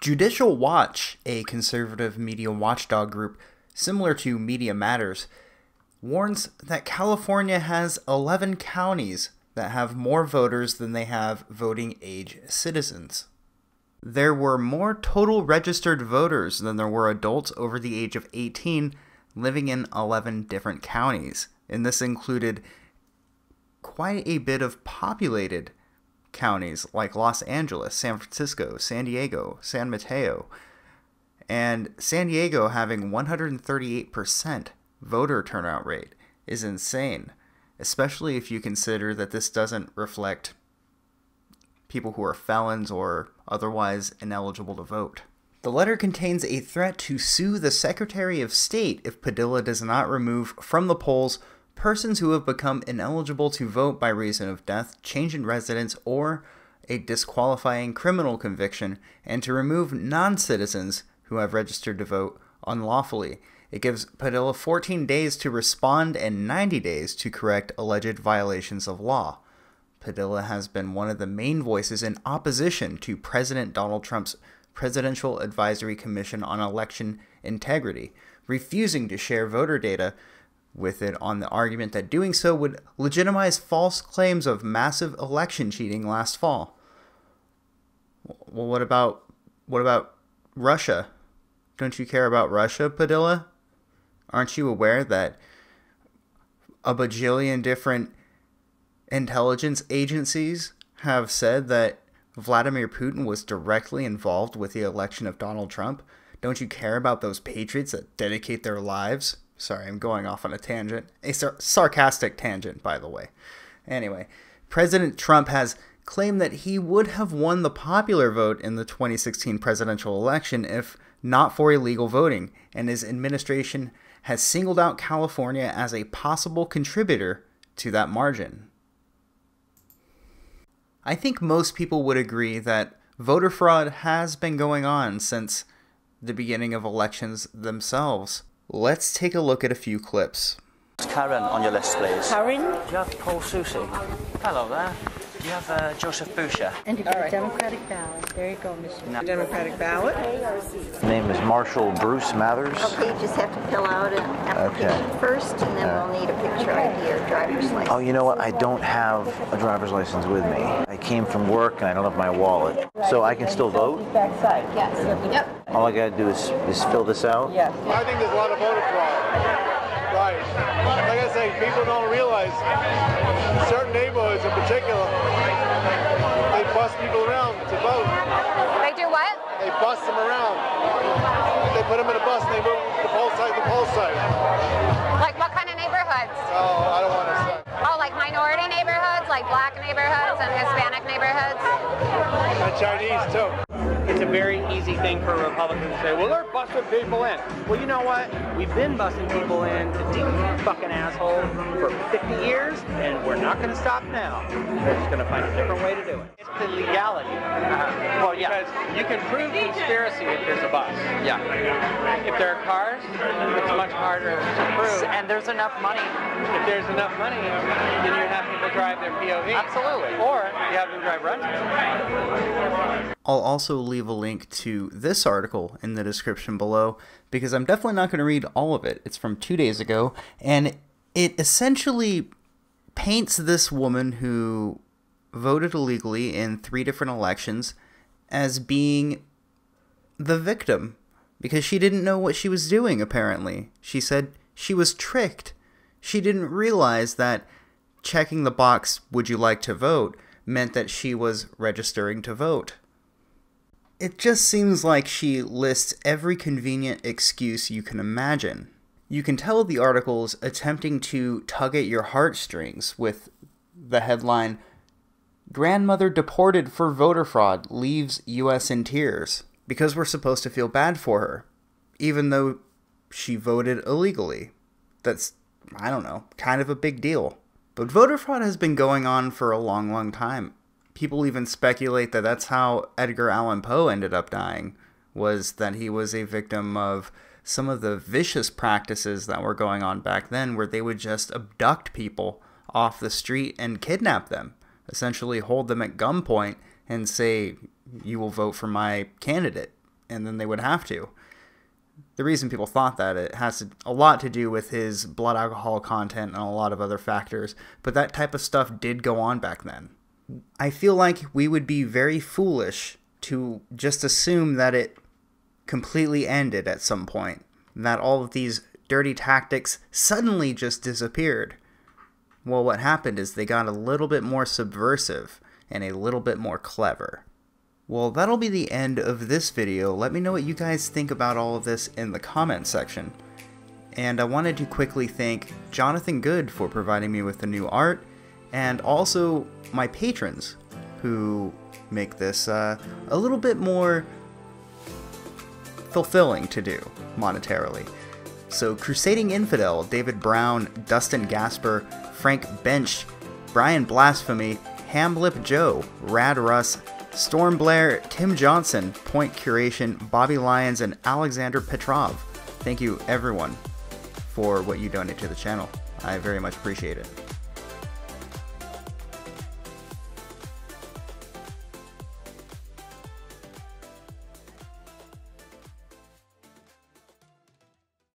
Judicial Watch, a conservative media watchdog group similar to Media Matters, warns that California has 11 counties that have more voters than they have voting age citizens. There were more total registered voters than there were adults over the age of 18 living in 11 different counties, and this included quite a bit of populated counties like Los Angeles, San Francisco, San Diego, San Mateo, and San Diego having 138% voter turnout rate is insane, especially if you consider that this doesn't reflect people who are felons or otherwise ineligible to vote. The letter contains a threat to sue the Secretary of State if Padilla does not remove from the polls persons who have become ineligible to vote by reason of death, change in residence, or a disqualifying criminal conviction, and to remove non-citizens who have registered to vote unlawfully. It gives Padilla 14 days to respond and 90 days to correct alleged violations of law. Padilla has been one of the main voices in opposition to President Donald Trump's Presidential Advisory Commission on Election Integrity, refusing to share voter data with it on the argument that doing so would legitimize false claims of massive election cheating last fall. Well, what about Russia? Don't you care about Russia, Padilla? Aren't you aware that a bajillion different intelligence agencies have said that Vladimir Putin was directly involved with the election of Donald Trump? Don't you care about those patriots that dedicate their lives? Sorry, I'm going off on a tangent. A sarcastic tangent, by the way. Anyway, President Trump has claimed that he would have won the popular vote in the 2016 presidential election if not for illegal voting, and his administration has singled out California as a possible contributor to that margin. I think most people would agree that voter fraud has been going on since the beginning of elections themselves. Let's take a look at a few clips. Karen on your list, please. Karen? Do you have Paul Soucy? Hello there. Do you have Joseph Boucher? And you got a Democratic ballot. There you go, Mr. No. Democratic ballot. His name is Marshall Bruce Mathers. Okay, you just have to fill out an application first, and then we'll need a picture ID or driver's license. Oh, you know what? I don't have a driver's license with me. I came from work and I don't have my wallet. So I can still vote? Backside. Yes. Yep. All I gotta do is fill this out? Yes. I think there's a lot of voter fraud. Right. Like I say, people don't realize certain neighborhoods in particular, they bus people around to vote. They do what? They bus them around. They put them in a bus and they move the poll site to poll site. Like what kind of neighborhoods? Oh, I don't want to say. Oh, like minority neighborhoods, like black neighborhoods and Hispanic neighborhoods? And Chinese too. It's a very easy thing for Republicans to say, well, they're busting people in. Well, you know what? We've been busting people in to deep fucking asshole for 50 years, and we're not going to stop now. We're just going to find a different way to do it. It's the legality. Well, yeah. Because you can prove conspiracy if there's a bus. Yeah. If there are cars, it's much harder to prove. And there's enough money. If there's enough money, then you have people drive their POV. Absolutely. Or you have them drive rentals. I'll also leave a link to this article in the description below because I'm definitely not going to read all of it. It's from 2 days ago, and it essentially paints this woman who voted illegally in 3 different elections as being the victim because she didn't know what she was doing, apparently. She said she was tricked. She didn't realize that checking the box, "Would you like to vote?" meant that she was registering to vote. It just seems like she lists every convenient excuse you can imagine. You can tell the article's attempting to tug at your heartstrings with the headline, "Grandmother deported for voter fraud leaves U.S. in tears," because we're supposed to feel bad for her, even though she voted illegally. That's, I don't know, kind of a big deal. But voter fraud has been going on for a long, long time. People even speculate that that's how Edgar Allan Poe ended up dying, was that he was a victim of some of the vicious practices that were going on back then, where they would just abduct people off the street and kidnap them, essentially hold them at gunpoint and say, "You will vote for my candidate," and then they would have to. The reason people thought that, it has a lot to do with his blood alcohol content and a lot of other factors, but that type of stuff did go on back then. I feel like we would be very foolish to just assume that it completely ended at some point, and that all of these dirty tactics suddenly just disappeared. Well, what happened is they got a little bit more subversive and a little bit more clever. Well, that'll be the end of this video. Let me know what you guys think about all of this in the comment section. And I wanted to quickly thank Johnathan Good for providing me with the new art, and also my patrons who make this a little bit more fulfilling to do monetarily. So Crusading Infidel, David Brown, Dustin Gasper, Frank Bench, Brian Blasphemy, Hamlip Joe, Rad Russ, Storm Blair, Tim Johnson, Point Curation, Bobby Lyons, and Alexander Petrov. Thank you everyone for what you donate to the channel. I very much appreciate it.